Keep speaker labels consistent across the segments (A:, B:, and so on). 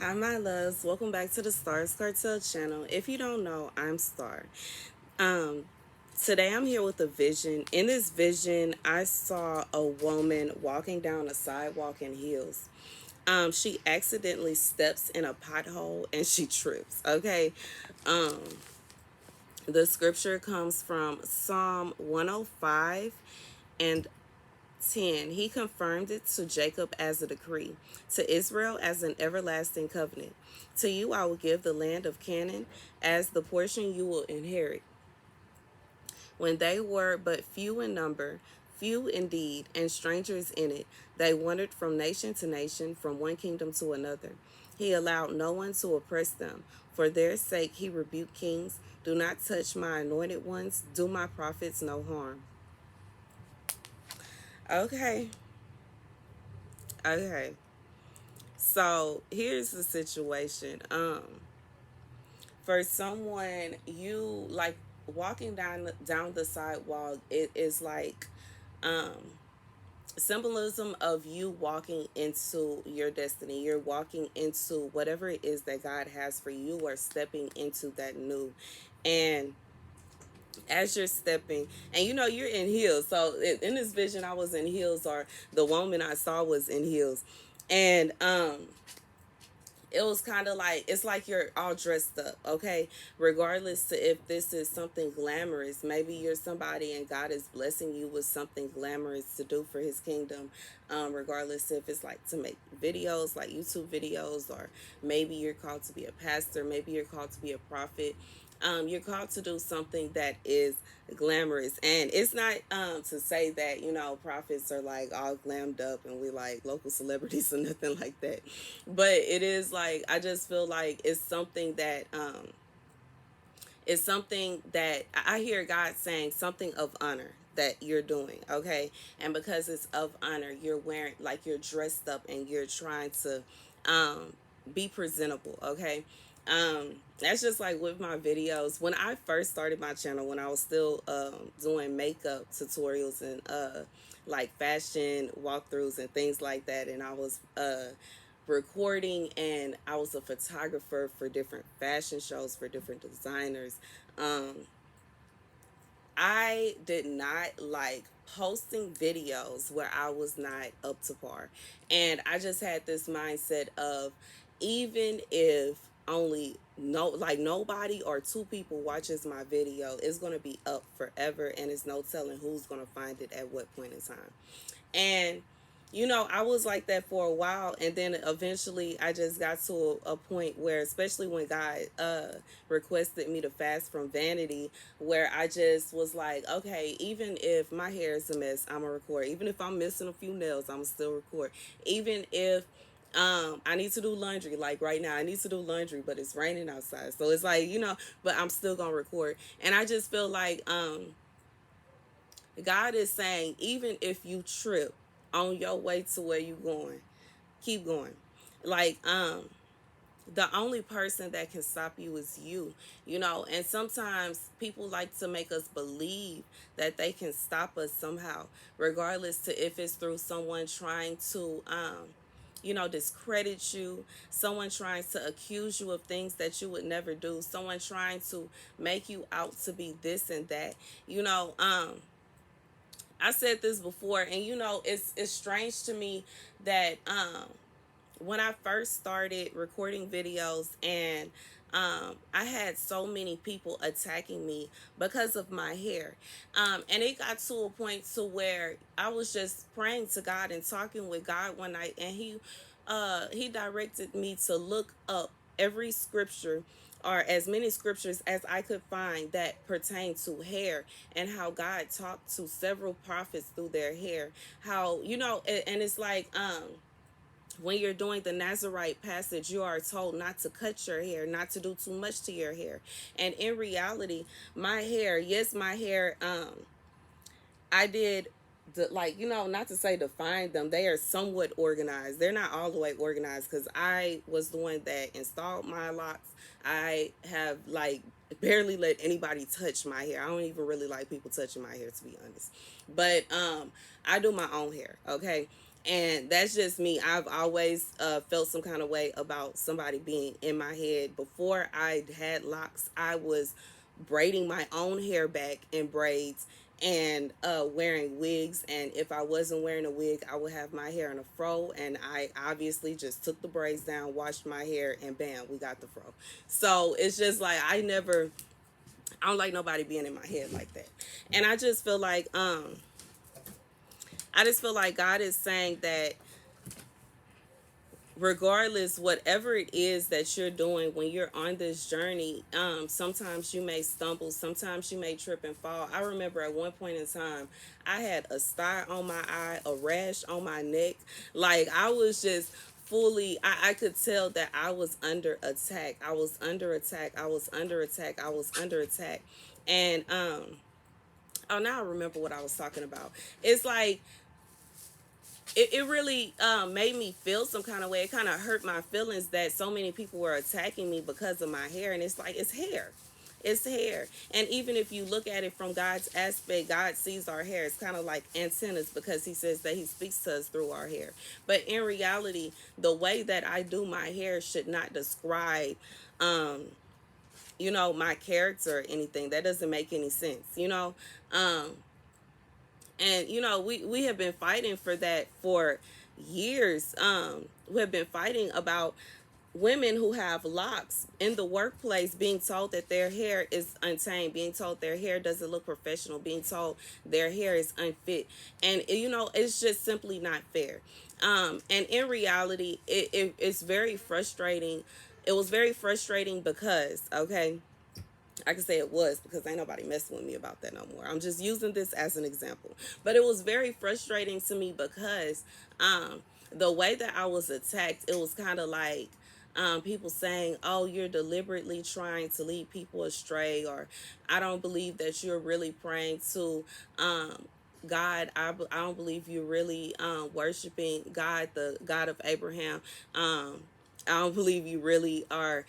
A: Hi, my loves. Welcome back to the Starscartel channel. If you don't know, I'm Star. Um, Today I'm here with a vision. In this vision, I saw a woman walking down a sidewalk in heels. She accidentally steps in a pothole and she trips. Okay. Um, the scripture comes from Psalm 105 and 10. He confirmed it to Jacob as a decree, to Israel as an everlasting covenant. To you I will give the land of Canaan as the portion you will inherit. When they were but few in number, few indeed, and strangers in it, they wandered from nation to nation, from one kingdom to another. He allowed no one to oppress them. For their sake he rebuked kings. Do not touch my anointed ones. Do my prophets no harm. Okay, okay. So here's the situation. For someone, you like walking down the sidewalk. It is like um symbolism of you walking into your destiny. You're walking into whatever it is that God has for you, or stepping into that new. And as you're stepping, and you're in heels. So in this vision, I was in heels, or the woman I saw was in heels, and it was kind of like, it's like you're all dressed up, okay, regardless to if this is something glamorous. Maybe you're somebody and God is blessing you with something glamorous to do for his kingdom, regardless if it's like to make videos like YouTube videos, or maybe you're called to be a pastor, maybe you're called to be a prophet. You're called to do something that is glamorous. And it's not to say that prophets are like all glammed up and we like local celebrities or nothing like that, but it is like, I just feel like it's something that I hear God saying, something of honor that you're doing, okay? And because it's of honor, you're wearing, like, you're dressed up and you're trying to be presentable, okay? That's just like with my videos. When I first started my channel, when I was still doing makeup tutorials and like fashion walkthroughs and things like that, and I was recording, and I was a photographer for different fashion shows for different designers. um I did not like posting videos where I was not up to par. And I just had this mindset of, even if only nobody or two people watches my video, it's going to be up forever, and it's no telling who's going to find it at what point in time. And I was like that for a while, and then eventually I just got to a point where, especially when God requested me to fast from vanity, where I just was like, okay, even if my hair is a mess, I'm gonna record. Even if I'm missing a few nails, I'm gonna still record. Even if I need to do laundry, like right now I need to do laundry, but it's raining outside, so it's like, but I'm still gonna record. And I just feel like God is saying, even if you trip on your way to where you going, keep going. Like, the only person that can stop you is you. And sometimes people like to make us believe that they can stop us somehow, regardless to if it's through someone trying to discredit you, someone trying to accuse you of things that you would never do, someone trying to make you out to be this and that. you know um I said this before, and it's strange to me that when I first started recording videos, and I had so many people attacking me because of my hair, and it got to a point to where I was just praying to God and talking with God one night, and he directed me to look up every scripture, or as many scriptures as I could find, that pertain to hair, and how God talked to several prophets through their hair. How, and it's like, when you're doing the Nazarite passage, you are told not to cut your hair, not to do too much to your hair. And in reality, my hair, yes, my hair, I did not to say define them. They are somewhat organized. They're not all the way organized, because I was the one that installed my locks. I have like barely let anybody touch my hair. I don't even really like people touching my hair, to be honest. But I do my own hair, okay? And that's just me. I've always felt some kind of way about somebody being in my head. Before I had locks, I was braiding my own hair back in braids and wearing wigs. And if I wasn't wearing a wig, I would have my hair in a fro. And I obviously just took the braids down, washed my hair, and bam, we got the fro. So it's just like I don't like nobody being in my head like that. And I just feel like God is saying that regardless whatever it is that you're doing when you're on this journey, sometimes you may stumble, sometimes you may trip and fall. I remember at one point in time I had a sty on my eye, a rash on my neck. Like I was just fully, I could tell that I was under attack. I was under attack. I was under attack. I was under attack. And oh, now I remember what I was talking about. It's like it really made me feel some kind of way. It kind of hurt my feelings that so many people were attacking me because of my hair. And it's like, it's hair. It's hair. And even if you look at it from God's aspect, God sees our hair. It's kind of like antennas because he says that he speaks to us through our hair. But in reality, the way that I do my hair should not describe, um, my character or anything. That doesn't make any sense. Um, and we have been fighting for that for years. We have been fighting about women who have locks in the workplace being told that their hair is untamed, being told their hair doesn't look professional, being told their hair is unfit. And it's just simply not fair. And in reality, it's very frustrating. It was very frustrating because, okay, I can say it was because ain't nobody messing with me about that no more. I'm just using this as an example. But it was very frustrating to me because the way that I was attacked, it was kind of like people saying, oh, you're deliberately trying to lead people astray, or I don't believe that you're really praying to God. I don't believe you're really worshiping God, the God of Abraham. I don't believe you really are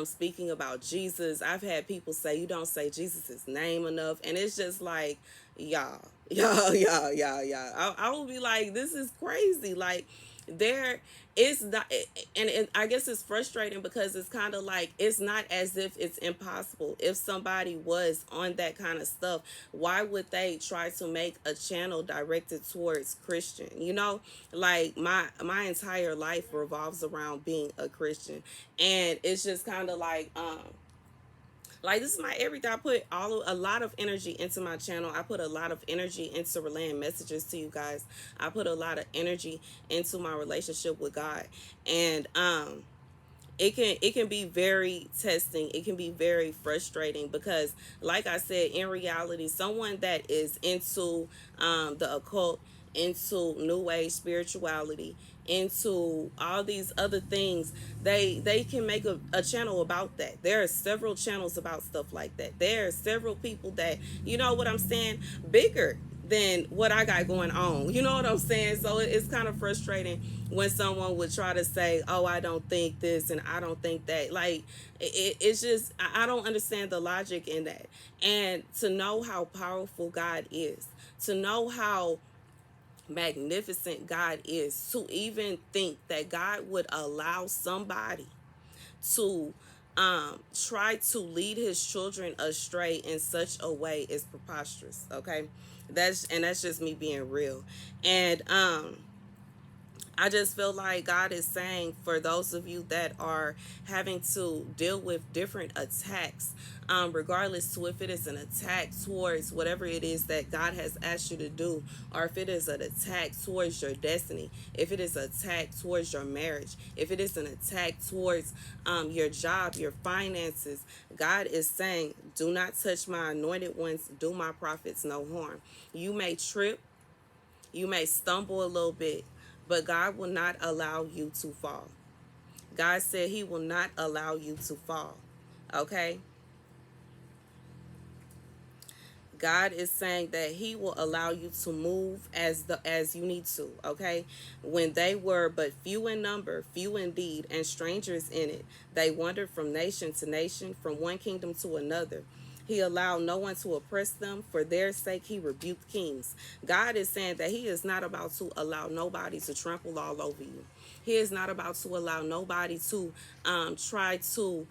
A: speaking about Jesus. I've had people say you don't say Jesus' name enough, and it's just like, y'all, y'all. I will be like, this is crazy. Like, there is not, and I guess it's frustrating because it's kind of like it's not as if it's impossible. If somebody was on that kind of stuff, why would they try to make a channel directed towards Christian? Like my entire life revolves around being a Christian, and it's just kind of like this is my everything. I put a lot of energy into my channel. I put a lot of energy into relaying messages to you guys. I put a lot of energy into my relationship with God, and it can be very testing. It can be very frustrating because, like I said, in reality, someone that is into the occult, into new age spirituality, into all these other things, they can make a channel about that. There are several channels about stuff like that. There are several people that, you know what I'm saying, bigger than what I got going on. You know what I'm saying? So it's kind of frustrating when someone would try to say, "Oh, I don't think this and I don't think that." Like it's just I don't understand the logic in that. And to know how powerful God is, to know how magnificent God is, to even think that God would allow somebody to try to lead his children astray in such a way is preposterous. Okay, that's just me being real. And I just feel like God is saying for those of you that are having to deal with different attacks, regardless to if it is an attack towards whatever it is that God has asked you to do, or if it is an attack towards your destiny, if it is an attack towards your marriage, if it is an attack towards your job, your finances, God is saying, do not touch my anointed ones, do my prophets no harm. You may trip, you may stumble a little bit, but God will not allow you to fall. God said he will not allow you to fall. Okay? God is saying that he will allow you to move as you need to, okay? When they were but few in number, few indeed, and strangers in it, they wandered from nation to nation, from one kingdom to another. He allowed no one to oppress them. For their sake, he rebuked kings. God is saying that he is not about to allow nobody to trample all over you. He is not about to allow nobody to try to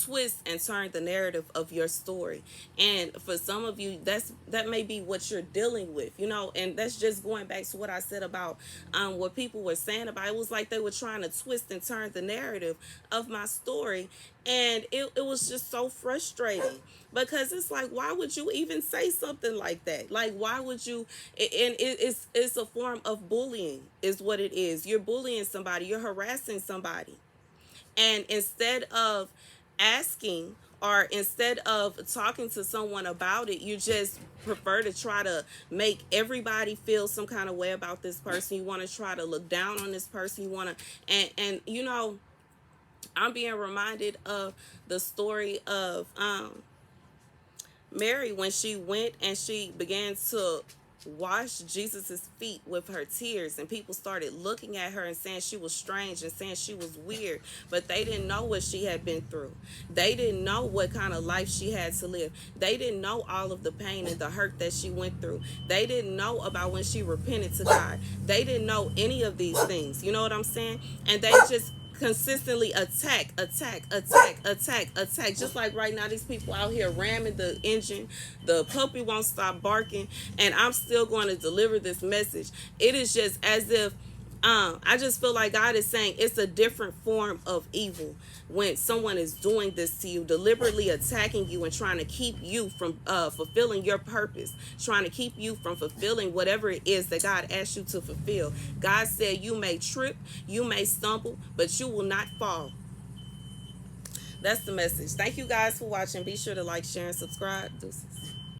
A: twist and turn the narrative of your story. And for some of you, that may be what you're dealing with, and that's just going back to what I said about what people were saying about it. Was like they were trying to twist and turn the narrative of my story, and it was just so frustrating, because it's like, why would you even say something like that? Like, why would you? And it's a form of bullying is what it is. You're bullying somebody, you're harassing somebody, and instead of asking, or instead of talking to someone about it, you just prefer to try to make everybody feel some kind of way about this person. You want to try to look down on this person. You want to, and I'm being reminded of the story of Mary, when she went and she began to wash Jesus's feet with her tears, and people started looking at her and saying she was strange and saying she was weird, but they didn't know what she had been through. They didn't know what kind of life she had to live. They didn't know all of the pain and the hurt that she went through. They didn't know about when she repented to God. They didn't know any of these things. You know what I'm saying? And they just consistently attack. Just like right now, these people out here ramming the engine. The puppy won't stop barking, and I'm still going to deliver this message. It is just as if I just feel like God is saying it's a different form of evil when someone is doing this to you, deliberately attacking you and trying to keep you from fulfilling your purpose, trying to keep you from fulfilling whatever it is that God asked you to fulfill. God said you may trip, you may stumble, but you will not fall. That's the message. Thank you guys for watching. Be sure to like, share, and subscribe. Deuces.